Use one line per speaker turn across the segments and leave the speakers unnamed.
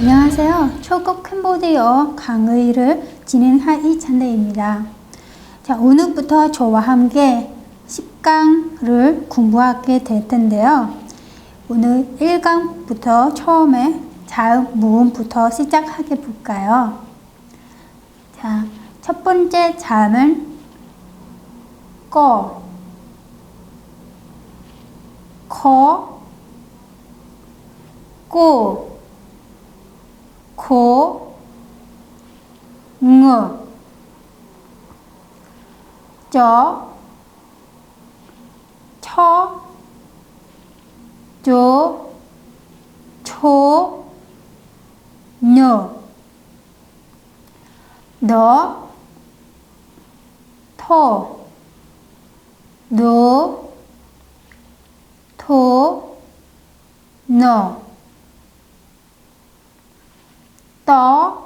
안녕하세요. 초급 캄보디아어 강의를 진행할 이찬대입니다. 자, 오늘부터 저와 함께 10강을 공부하게 될 텐데요. 오늘 1강부터 처음에 자음 무음부터 시작하게 볼까요? 자, 첫 번째 자음은 꺼, 커, 꼬, 고, ngơ, chó, chó, chó, chó, nhờ, đó, thô, đố, thố, nọ, tó,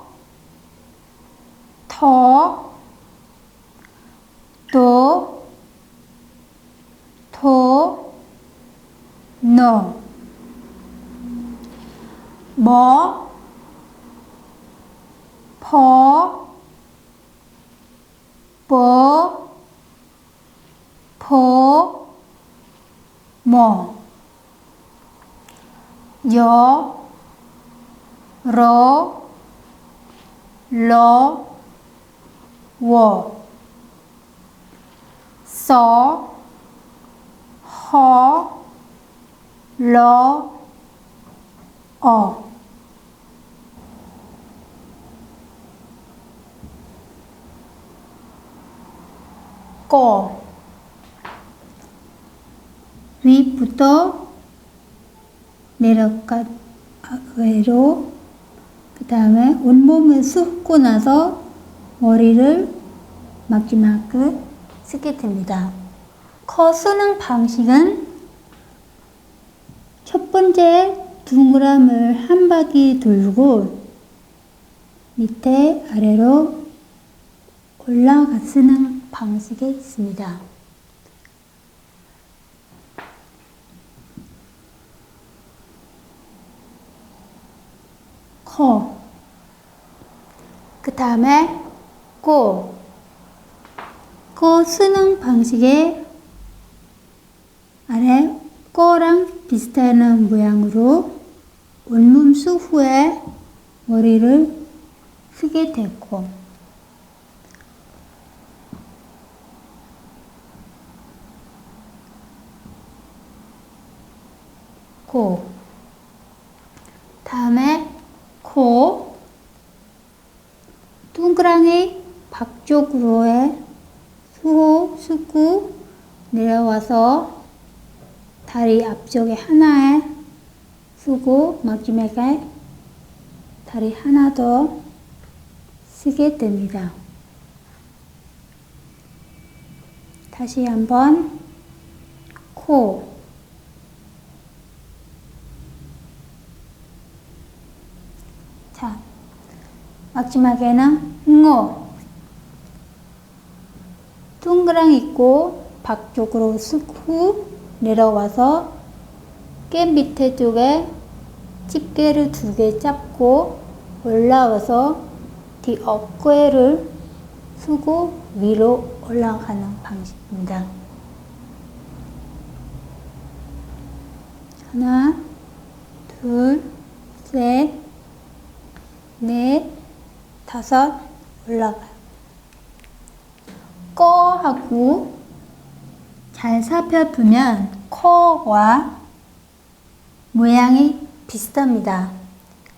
thó, tố, thố, nọ, bó, phó, bố, phố, mỏ, gió, ró, ló, wọ, xó, hó, ló, ỏ. 거, 위부터 내려가 아래로, 그 다음에 온몸을 쏟고 나서 머리를 마지막에 쓰게 됩니다. 커 쓰는 방식은 첫 번째 동그라미를 한 바퀴 돌고 밑에 아래로 올라가 쓰는 방식이 있습니다. 커, 그 다음에 꼬, 꼬 쓰는 방식에 아래 꼬랑 비슷한 모양으로 온몸수 후에 머리를 쓰게 되고, 고, 다음에 코, 동그라미 바깥쪽으로의 수호, 수구 내려와서 다리 앞쪽에 하나에 쓰고 마지막에 다리 하나 더 쓰게 됩니다. 다시 한번 코, 자, 마지막에는 ngô, 동그라미 있고 바깥쪽으로 쓰고 내려와서 깨 밑에 쪽에 집게를 2개 잡고 올라와서 뒤 어깨를 쓰고 위로 올라가는 방식입니다. 하나, 둘, 셋, 넷, 다섯, 올라가요. 꺼하고 잘 살펴보면 코와 모양이 비슷합니다.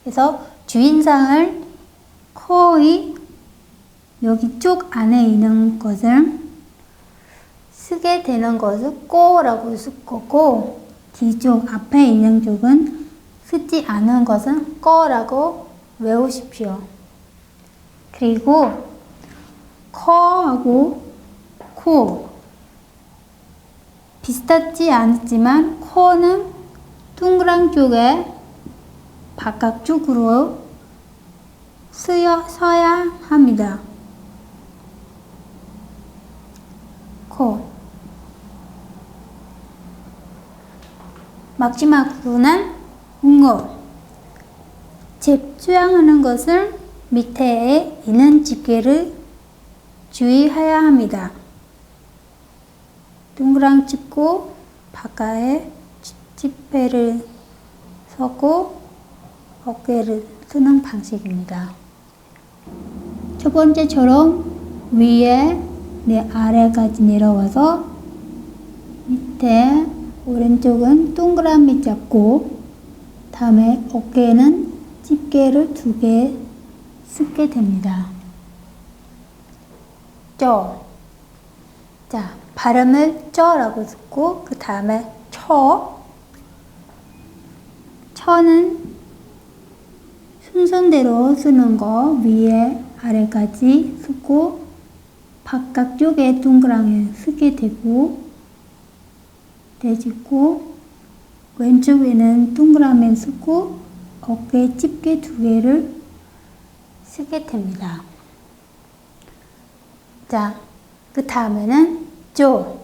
그래서 주인상을 코의 여기 쪽 안에 있는 것을 쓰게 되는 것을 꼬라고 쓸 거고, 뒤쪽 앞에 있는 쪽은 쓰지 않은 것은 꺼라고 외우십시오. 그리고 커하고 코 비슷하지 않지만 코는 동그란 쪽에 바깥쪽으로 서야 합니다. 코, 마지막 부분은 ngô, 집중하는 것은 밑에 있는 집게를 주의해야 합니다. 동그랑 짚고 바깥에 집게를 서고 어깨를 쓰는 방식입니다. 첫 번째처럼 위에 아래까지 내려와서 밑에 오른쪽은 동그라미 잡고 다음에 어깨는 집게를 2개 쓰게 됩니다. 쪄. 자, 발음을 쪄라고 쓰고 그 다음에 쳐. 쳐는 순서대로 쓰는 거 위에 아래까지 쓰고 바깥쪽에 동그라미 쓰게 되고 되짚고 왼쪽에는 동그라미 쓰고 어깨에 집게 2개를 쓰게 됩니다. 자, 그 다음에는 조.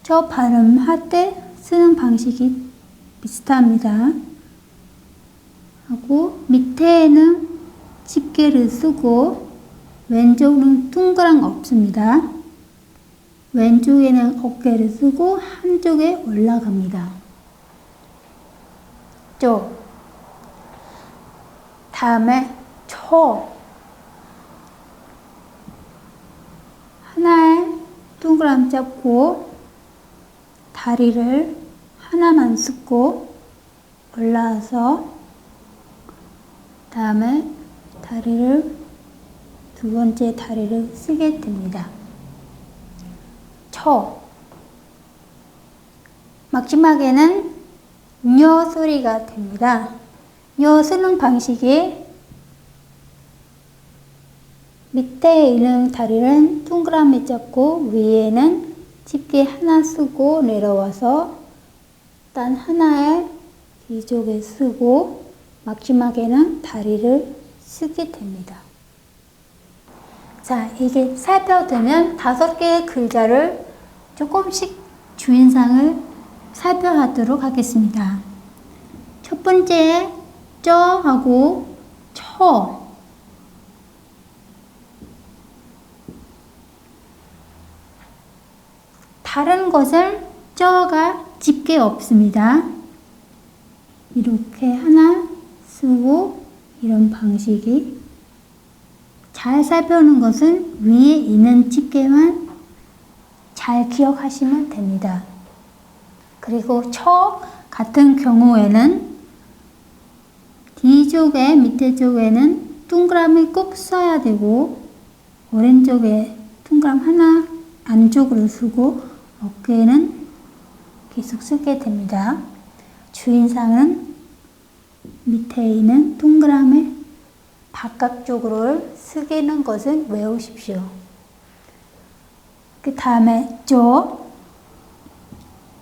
저 발음할 때 쓰는 방식이 비슷합니다. 하고 밑에는 집게를 쓰고 왼쪽은 동그랑 없습니다. 왼쪽에는 어깨를 쓰고 한쪽에 올라갑니다. 조. 다음에 초. 하나에 동그라미 잡고 다리를 하나만 쓰고 올라와서 다음에 다리를 2번째 다리를 쓰게 됩니다. 초. 마지막에는 녀 소리가 됩니다. 녀 쓰는 방식이 밑에 있는 다리는 동그라미 잡고 위에는 집게 하나 쓰고 내려와서 단 하나에 뒤쪽에 쓰고 마지막에는 다리를 쓰게 됩니다. 자, 이게 살펴보면 5개의 글자를 조금씩 주인상을 살펴보도록 하겠습니다. 첫 번째 쩌하고 처. 다른 것은 쩌가 집게 없습니다. 이렇게 하나 쓰고 이런 방식이 잘 살펴보는 것은 위에 있는 집게만 잘 기억하시면 됩니다. 그리고 처 같은 경우에는 뒤쪽에 밑에 쪽에는 동그라미 꼭 써야 되고 오른쪽에 동그라미 하나 안쪽으로 쓰고 어깨는 계속 쓰게 됩니다. 주인상은 밑에 있는 동그라미 바깥쪽으로 쓰기는 것은 외우십시오. 그 다음에 조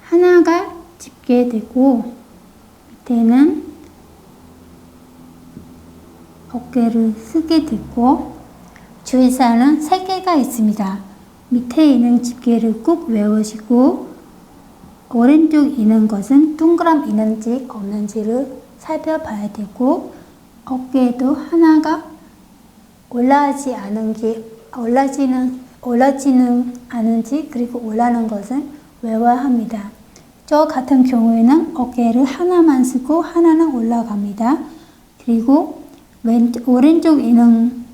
하나가 집게 되고 밑에는 어깨를 쓰게 되고 주의사항은 3개가 있습니다. 밑에 있는 집게를 꼭 외우시고 오른쪽 있는 것은 동그라미 있는지 없는지를 살펴봐야 되고 어깨에도 하나가 올라지는 않은지 그리고 올라가는 것은 외워야 합니다. 저 같은 경우에는 어깨를 하나만 쓰고 하나는 올라갑니다. 그리고 오른쪽 있는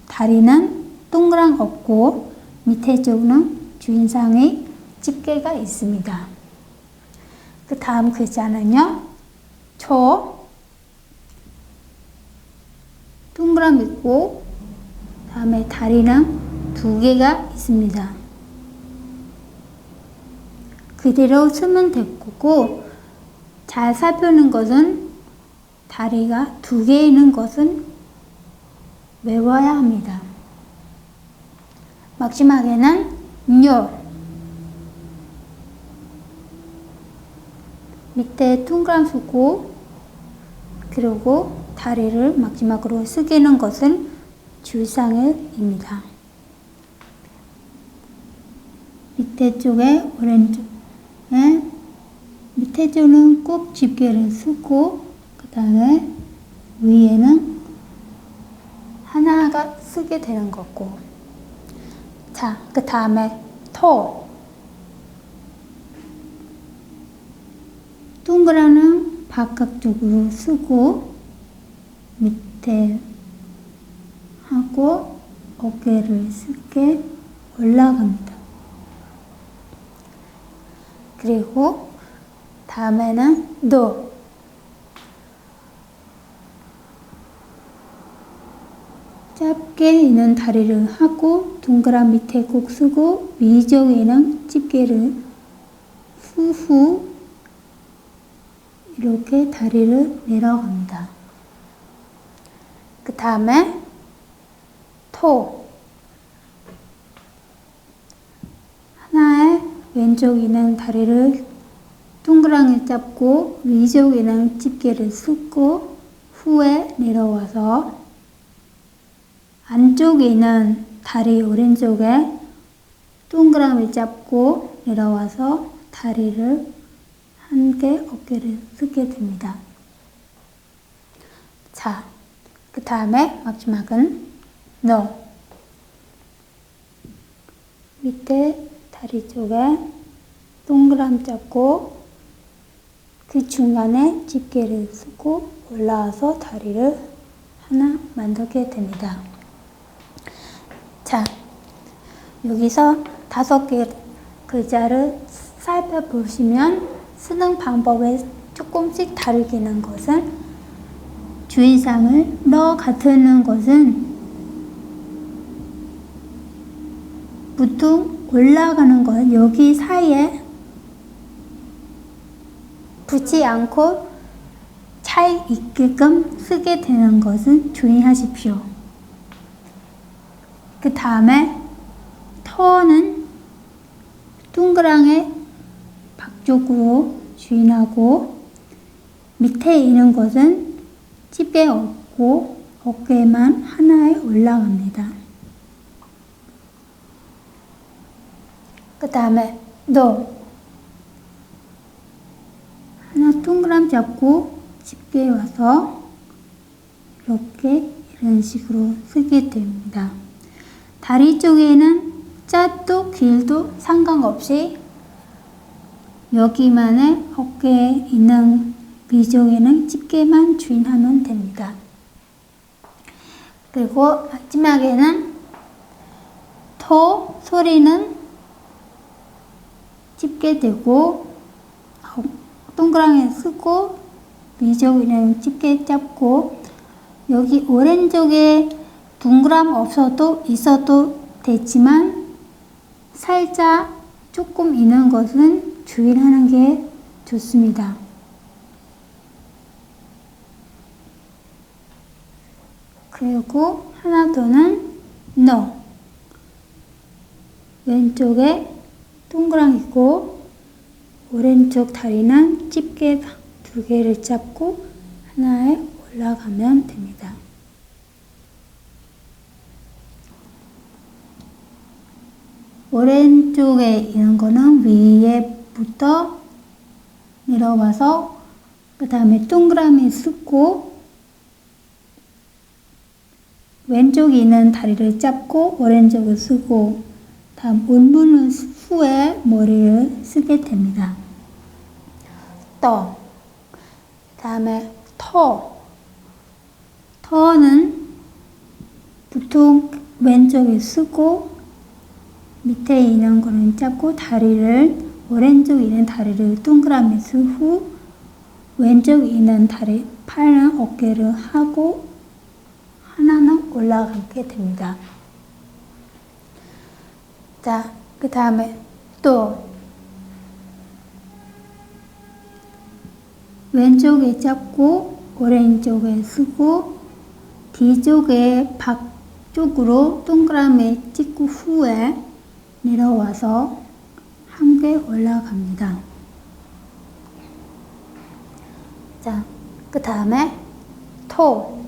다리는 동그랑 없고 밑에 쪽은 주인상의 집게가 있습니다. 그 다음 글자는요. 초 동그라미 있고 다음에 다리는 2개가 있습니다. 그대로 쓰면 되고 잘 살펴보는 것은 다리가 2개 있는 것은 외워야 합니다. 마지막에는 뇨 밑에 동그라미 쓰고 그리고 다리를 마지막으로 쓰기는 것은 줄상을입니다. 밑에 쪽에 오른쪽에 밑에 쪽은 꼭 집게를 쓰고 그 다음에 위에는 하나가 쓰게 되는 거고. 자, 그 다음에 토. 동그라는 바깥쪽으로 쓰고 밑에 하고 어깨를 쓰게 올라갑니다. 그리고 다음에는 도. 짧게 있는 다리를 하고 동그란 밑에 꼭 쓰고 위쪽에는 집게를 후후 이렇게 다리를 내려갑니다. 그 다음에 토. 하나의 왼쪽 있는 다리를 동그랗게 잡고 위쪽 있는 집게를 쓰고 후에 내려와서 안쪽에 있는 다리 오른쪽에 동그라미 잡고 내려와서 다리를 한 개 어깨를 쓰게 됩니다. 자, 그 다음에 마지막은 no. 밑에 다리 쪽에 동그라미 잡고 그 중간에 집게를 쓰고 올라와서 다리를 하나 만들게 됩니다. 자, 여기서 5개 글자를 살펴보시면 쓰는 방법에 조금씩 다르기는 것은 주의사항을 너 같은 것은 보통 올라가는 것 여기 사이에 붙지 않고 차이 있게끔 쓰게 되는 것은 주의하십시오. 그 다음에 터는 동그랗게 밖쪽으로 주인하고 밑에 있는 것은 집게 없고 어깨만 하나에 올라갑니다. 그 다음에 너 하나 동그라미 잡고 집게 와서 이렇게 이런 식으로 쓰게 됩니다. 다리 쪽에는 짧도 길도 상관없이 여기만의 어깨에 있는 위쪽에는 집게만 주인하면 됩니다. 그리고 마지막에는 토 소리는 집게 되고 동그랗게 쓰고 위쪽에는 집게 잡고 여기 오른쪽에 동그람 없어도 있어도 되지만 살짝 조금 있는 것은 주의하는 게 좋습니다. 그리고 하나 더는 no. 왼쪽에 동그랗게 있고 오른쪽 다리는 집게 2개를 잡고 하나에 올라가면 됩니다. 오른쪽에 있는 거는 위에부터 내려와서 그 다음에 동그라미 쓰고 왼쪽에 있는 다리를 잡고 오른쪽을 쓰고 다음 운분 후에 머리를 쓰게 됩니다. 떠. 다음에 터. 터는 보통 왼쪽에 쓰고 밑에 있는 거는 잡고 다리를 오른쪽에 있는 다리를 동그라미 쓴 후 왼쪽에 있는 다리 팔은 어깨를 하고 하나는 올라가게 됩니다. 자, 그 다음에 또 왼쪽에 잡고 오른쪽에 쓰고 뒤쪽에 밖쪽으로 동그라미 찍고 후에 내려와서 한 개 올라갑니다. 자, 그 다음에 토.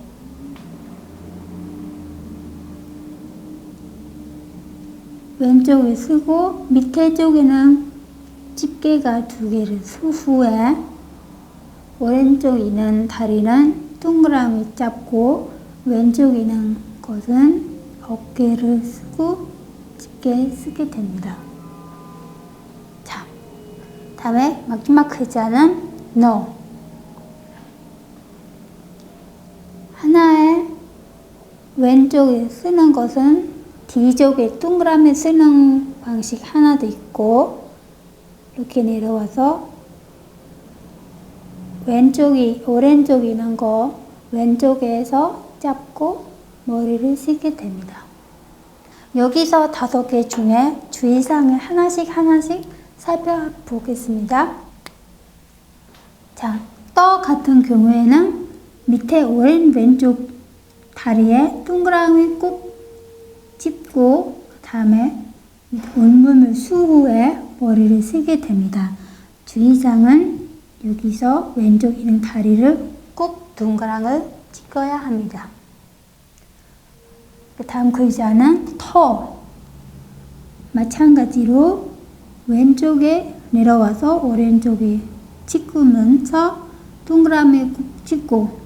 왼쪽에 쓰고 밑에 쪽에는 집게가 2개를 쓴 후에 오른쪽에 있는 다리는 동그라미 잡고 왼쪽에 있는 것은 어깨를 쓰고 집게 쓰게 됩니다. 자, 다음에 마지막 글자는 no. 하나의 왼쪽에 쓰는 것은 뒤쪽에 동그라미 쓰는 방식 하나도 있고, 이렇게 내려와서 왼쪽이 오른쪽에 있는 거 왼쪽에서 잡고 머리를 쓰게 됩니다. 여기서 5개 중에 주의사항을 하나씩 살펴보겠습니다. 자, 떠 같은 경우에는 밑에 왼쪽 다리에 동그라미 꼭 찝고 그 다음에 온몸을 수후에 머리를 쓰게 됩니다. 주의사항은 여기서 왼쪽 있는 다리를 꼭 동그랑을 찍어야 합니다. 그 다음 글자는 터. 마찬가지로 왼쪽에 내려와서 오른쪽에 찍으면서 동그라미 꼭 찍고,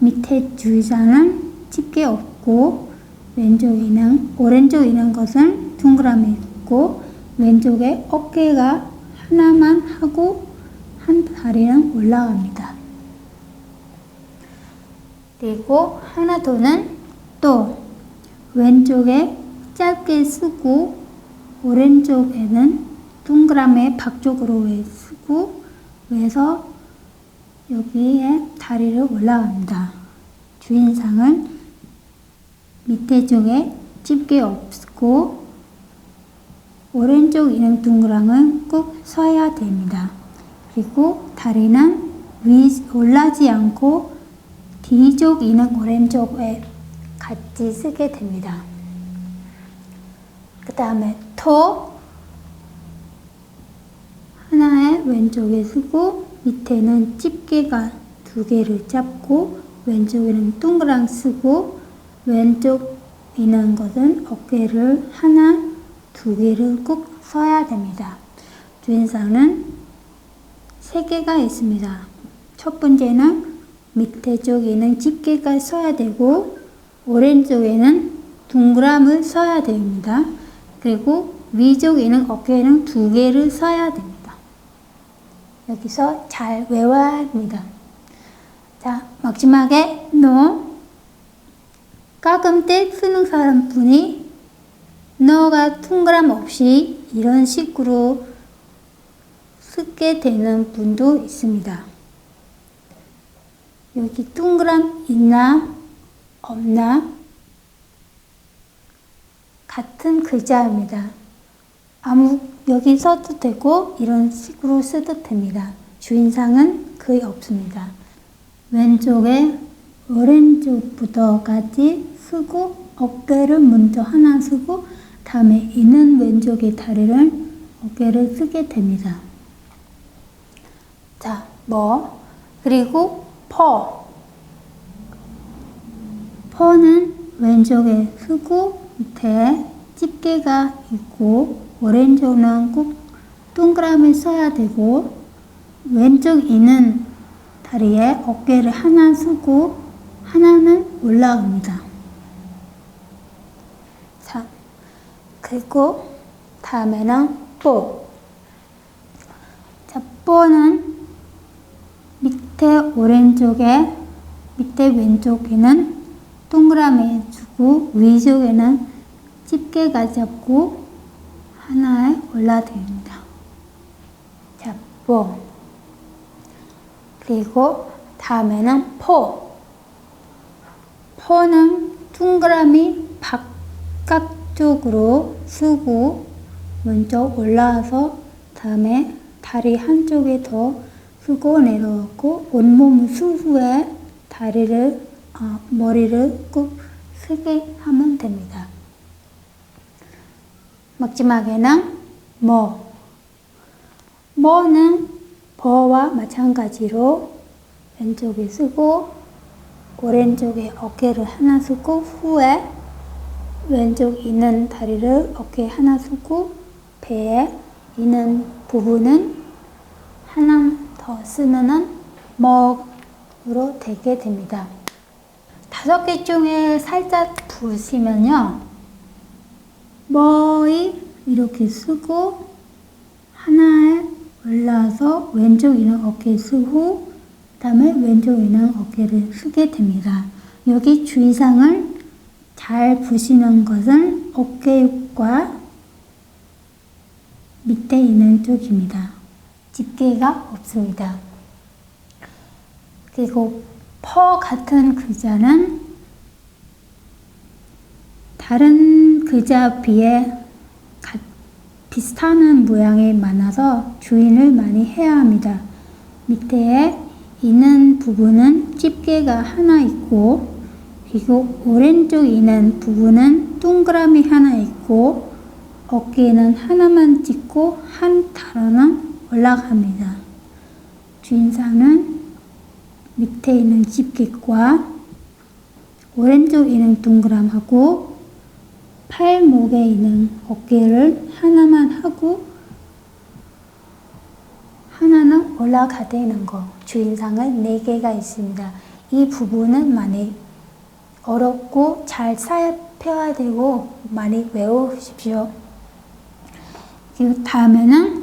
밑에 주의사항은 집게 없고, 오른쪽에 있는 것은 동그라미 있고, 왼쪽에 어깨가 하나만 하고 한 다리는 올라갑니다. 그리고 하나 더는 또 왼쪽에 짧게 쓰고 오른쪽에는 동그라미 바깥쪽으로 쓰고 그래서 여기에 다리를 올라갑니다. 주의사항은 밑에 쪽에 집게 없고 오른쪽 있는 동그랑은 꼭 서야 됩니다. 그리고 다리는 올라지 않고 뒤쪽 있는 오른쪽에 같이 쓰게 됩니다. 그 다음에 토. 하나의 왼쪽에 쓰고 밑에는 집게가 2개를 잡고 왼쪽에는 동그랑 쓰고 왼쪽 있는 것은 어깨를 하나, 2개를 꼭 써야 됩니다. 주의사항은 3개가 있습니다. 첫 번째는 밑에 쪽에는 집게가 써야 되고 오른쪽에는 동그라미를 써야 됩니다. 그리고 위쪽에는 어깨에는 2개를 써야 됩니다. 여기서 잘 외워야 합니다. 자, 마지막에 no. 가끔 때 쓰는 사람분이 no가 동그라미 없이 이런 식으로 쓰게 되는 분도 있습니다. 여기 동그라미 있나 없나 같은 글자입니다. 여기 써도 되고 이런 식으로 써도 됩니다. 주의사항은 거의 없습니다. 왼쪽에 오른쪽부터까지 쓰고 어깨를 먼저 하나 쓰고 다음에 있는 왼쪽의 다리를 어깨를 쓰게 됩니다. 자, 그리고 퍼는 왼쪽에 쓰고 밑에 집게가 있고 오른쪽은 꼭 동그라미 써야 되고 왼쪽 있는 다리에 어깨를 하나 쓰고 하나는 올라옵니다. 자, 그리고 다음에는 자, 뽀는 밑에 왼쪽에는 동그라미 주고 위쪽에는 집게가 잡고 하나에 올라됩니다. 자, 그리고 다음에는 포는 동그라미 바깥쪽으로 쓰고 먼저 올라와서 다음에 다리 한쪽에 더 쓰고 내려오고 온몸 수후에 머리를 꼭 쓰게 하면 됩니다. 마지막에는 뭐는 버와 마찬가지로 왼쪽에 쓰고 오른쪽에 어깨를 하나 쓰고 후에 왼쪽 있는 다리를 어깨에 하나 쓰고 배에 있는 부분은 하나 더 쓰면은 먹으로 되게 됩니다. 5개 중에 살짝 보시면요. 머리 이렇게 쓰고 하나에 올라서 왼쪽 있는 어깨 쓰고 그다음에 왼쪽 있는 어깨를 쓰게 됩니다. 여기 주의사항을 잘 보시는 것은 어깨과 밑에 있는 쪽입니다. 집게가 없습니다. 그리고 퍼 같은 글자는 다른 글자 비해 비슷한 모양이 많아서 주의를 많이 해야 합니다. 밑에 있는 부분은 집게가 하나 있고 그리고 오른쪽 있는 부분은 동그라미 하나 있고 어깨는 하나만 찍고 한 단어는 올라갑니다. 주의사항은 밑에 있는 집게과 오른쪽 있는 동그라미하고 팔목에 있는 어깨를 하나만 하고 하나는 올라가되는 거. 주의사항은 4개가 있습니다. 이 부분은 많이 어렵고 잘 살펴야 되고 많이 외우십시오. 그리고 다음에는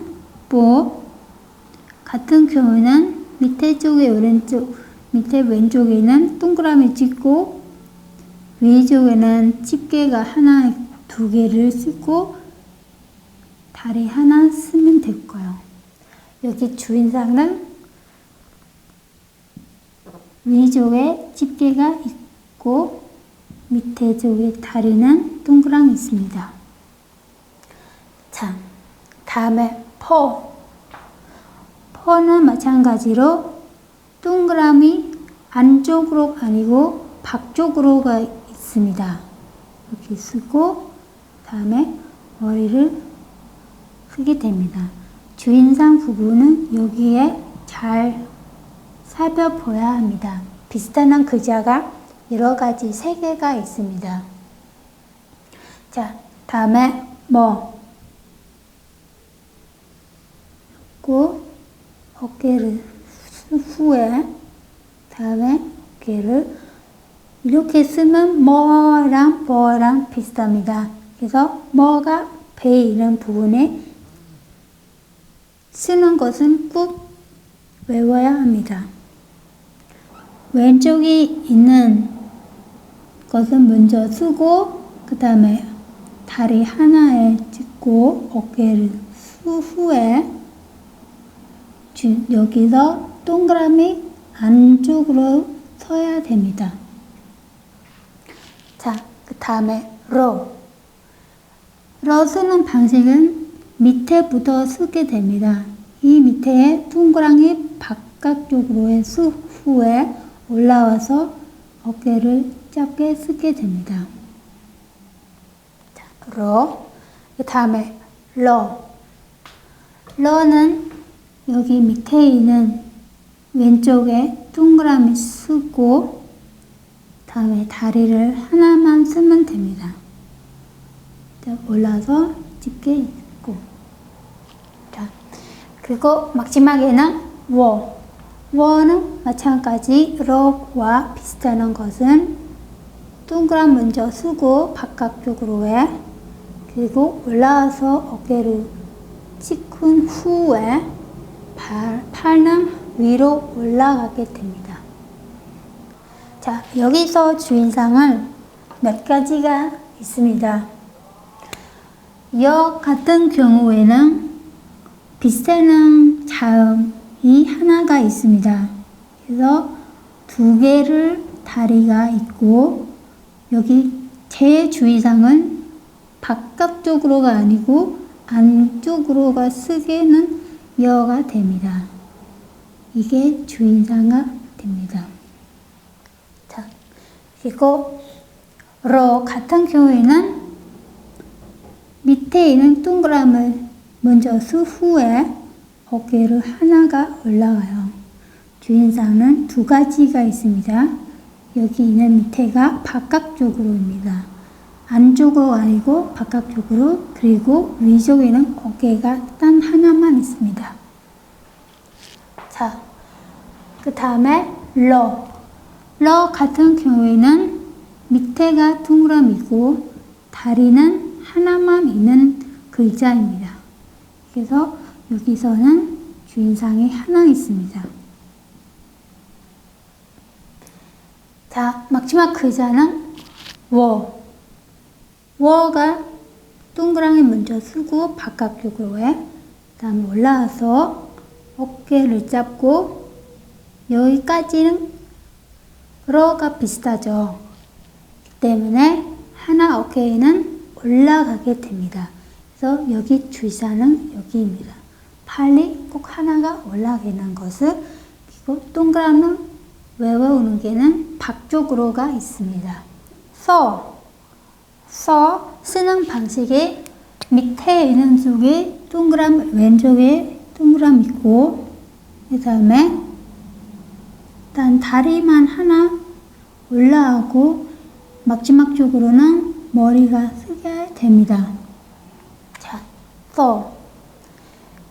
뭐 같은 경우는 밑에 쪽에 오른쪽, 밑에 왼쪽에는 동그라미 찍고 위쪽에는 집게가 하나, 2개를 쓰고 다리 하나 쓰면 될 거예요. 여기 주의사항은 위쪽에 집게가 있고 밑에 쪽에 다리는 동그라미 있습니다. 자, 다음에 퍼는 마찬가지로 동그라미 안쪽으로 아니고 바쪽으로가 있습니다. 이렇게 쓰고 다음에 머리를 쓰게 됩니다. 주인상 부분은 여기에 잘 살펴봐야 합니다. 비슷한 글자가 여러 가지 3개가 있습니다. 자, 다음에 어깨를 후에 다음에 어깨를 이렇게 쓰면 뭐랑 비슷합니다. 그래서 뭐가 배에 있는 부분에 쓰는 것은 꼭 외워야 합니다. 왼쪽에 있는 것은 먼저 쓰고 그 다음에 다리 하나에 찍고 어깨를 후에 여기서 동그라미 안쪽으로 서야 됩니다. 자, 그 다음에 러 쓰는 방식은 밑에부터 쓰게 됩니다. 이 밑에 동그라미 바깥쪽으로 해서 후에 올라와서 어깨를 짧게 쓰게 됩니다. 자, 그 다음에 러는 여기 밑에 있는 왼쪽에 동그라미 쓰고 다음에 다리를 하나만 쓰면 됩니다. 자, 올라서 집게 있고 자, 그리고 마지막에는 워는 마찬가지 러와 비슷한 것은 동그라미 먼저 쓰고 바깥쪽으로 해 그리고 올라와서 어깨를 찍은 후에 팔은 위로 올라가게 됩니다. 자, 여기서 주의사항은 몇 가지가 있습니다. 여 같은 경우에는 비슷한 자음이 하나가 있습니다. 그래서 2개를 다리가 있고 여기 제 주의사항은 바깥쪽으로가 아니고 안쪽으로가 쓰게는 여가 됩니다. 이게 주의사항이 됩니다. 자, 그리고 러 같은 경우에는 밑에 있는 동그라미를 먼저 쓴 후에 어깨를 하나가 올라가요. 주의사항은 2가지가 있습니다. 여기 있는 밑에가 바깥쪽으로입니다. 안쪽으로 아니고 바깥쪽으로 그리고 위쪽에는 어깨가 단 하나만 있습니다. 자, 그 다음에 러 같은 경우에는 밑에가 동그라미고 다리는 하나만 있는 글자입니다. 그래서 여기서는 주인상이 하나 있습니다. 자, 마지막 글자는 워. 워가 동그라미 먼저 쓰고 바깥쪽으로 해. 그 다음에 올라와서 어깨를 잡고 여기까지는 러가 비슷하죠. 때문에 하나 어깨에는 올라가게 됩니다. 그래서 여기 주의사항은 여기입니다. 팔이 꼭 하나가 올라가는 것을, 그리고 동그라미 외워오는 게는 바쪽으로가 있습니다. 서 쓰는 방식이 밑에 있는 쪽에 동그라미, 왼쪽에 동그라미 있고, 그 다음에 일단 다리만 하나 올라가고 마지막 쪽으로는 머리가 쓰게 됩니다. 자, 서.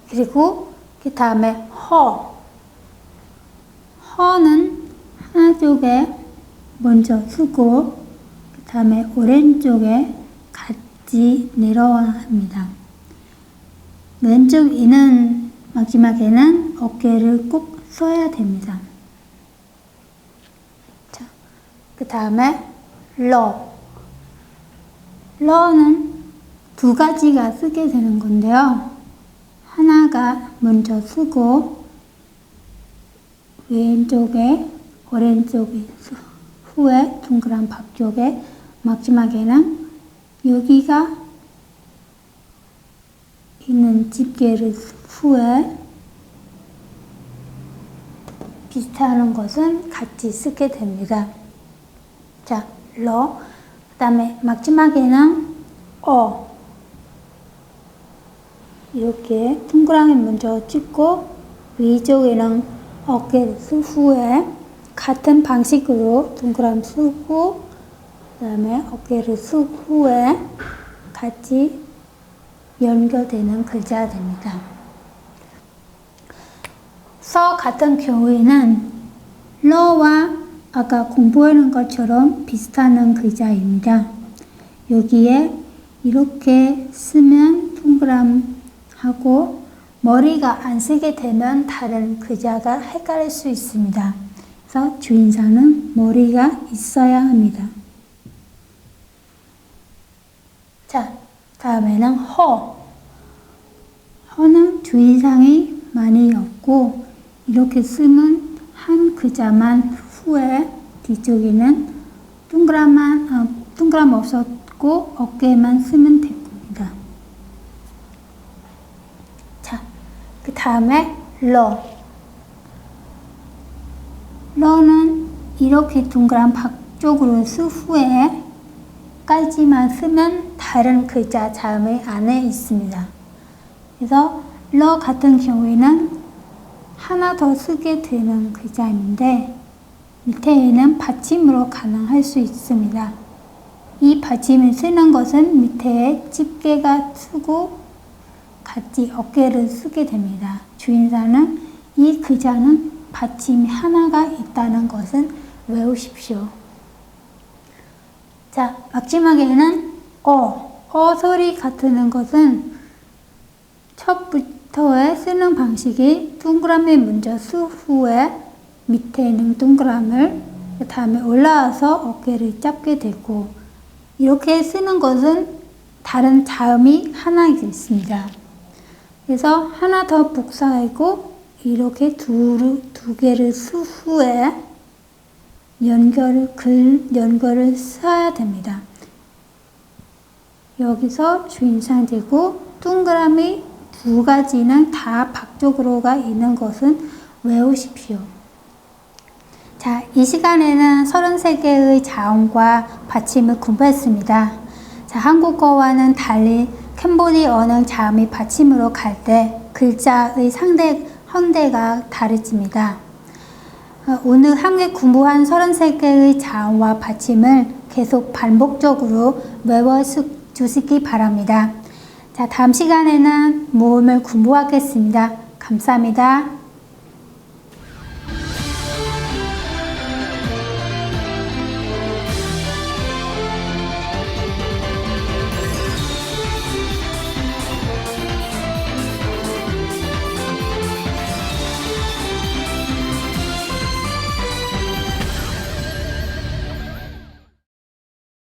그리고 그 다음에 허는 하나 쪽에 먼저 쓰고 그 다음에 오른쪽에 같이 내려와 합니다. 왼쪽 이는 마지막에는 어깨를 꼭 써야 됩니다. 자, 그 다음에 러는 두 가지가 쓰게 되는 건데요. 하나가 먼저 쓰고 왼쪽에 오른쪽에 후에 동그란 바쪽에 마지막에는 여기가 있는 집게를 후에 비슷한 것은 같이 쓰게 됩니다. 자, 러. 그 다음에 마지막에는 이렇게 동그라미 먼저 찍고 위쪽에는 어깨를 쓴 후에 같은 방식으로 동그라미 쓰고 그 다음에 어깨를 쓴 후에 같이 연결되는 글자가 됩니다. 서 같은 경우에는 러와 아까 공부하는 것처럼 비슷한 글자입니다. 여기에 이렇게 쓰면 동그라미하고 머리가 안 쓰게 되면 다른 글자가 헷갈릴 수 있습니다. 그래서 주인사는 머리가 있어야 합니다. 자, 다음에는 허는 주인상이 많이 없고 이렇게 쓰면 한 글자만 후에 뒤쪽에는 동그라미 없었고 어깨만 쓰면 됩니다. 자, 그 다음에 러는 이렇게 동그란 바쪽으로 쓴 후에 까지만 쓰면 다른 글자 자음이 안에 있습니다. 그래서 러 같은 경우에는 하나 더 쓰게 되는 글자인데 밑에는 받침으로 가능할 수 있습니다. 이 받침을 쓰는 것은 밑에 집게가 쓰고 같이 어깨를 쓰게 됩니다. 주인사는 이 글자는 받침이 하나가 있다는 것은 외우십시오. 자, 마지막에는 소리 같은 것은 첫부터에 쓰는 방식이 동그라미 먼저 쓴 후에 밑에 있는 동그라미를 그 다음에 올라와서 어깨를 잡게 되고 이렇게 쓰는 것은 다른 자음이 하나 있습니다. 그래서 하나 더 복사하고 이렇게 두 개를 쓴 후에 연결을 써야 됩니다. 여기서 주인상 되고 동그라미 두 가지는 다 바쪽으로가 있는 것은 외우십시오. 자, 이 시간에는 33개의 자음과 받침을 공부했습니다. 자, 한국어와는 달리 캄보디아어는 자음이 받침으로 갈 때 글자의 형태가 다르집니다. 오늘 함께 공부한 33개의 자음과 받침을 계속 반복적으로 외워주시기 바랍니다. 자, 다음 시간에는 모음을 공부하겠습니다. 감사합니다.